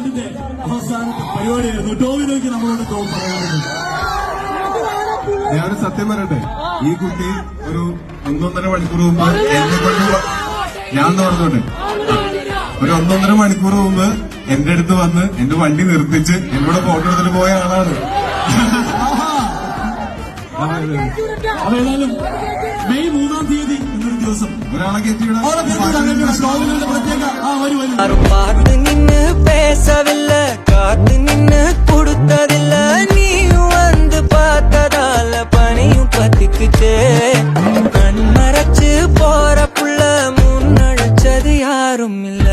ടൂർണമെന്റിന്റെ അവസാനത്തെ പരിപാടിയായിരുന്നു. ടോവിനോയ്ക്ക് നമ്മളോട് പറയാറുണ്ട്. ഞാൻ സത്യം പറയട്ടെ, ഈ കുട്ടി ഒരു 1.5 മണിക്കൂർ മുമ്പ് എന്നെ കൊണ്ട് ഞാൻ പറഞ്ഞോട്ടെ, ഒരു 1.5 മണിക്കൂർ മുമ്പ് എന്റെ അടുത്ത് വന്ന് എന്റെ വണ്ടി നിർത്തിച്ച് എന്നോട് ഫോട്ടോ എടുത്തിട്ട് പോയ ആളാണ്. അതേതായാലും മെയ് 3-ാം തീയതി എന്നൊരു ദിവസം ഒരാളെ കയറ്റിവിടെ பார்த்து நின்னு பேசவில்ல, காத்து நின்னு கொடுத்ததில்ல, நீயும் வந்து பார்த்ததால பனியும் பத்திக்குச்சே. கண் மறைச்சு போற புள்ள முன்னழைச்சது யாரும் இல்ல.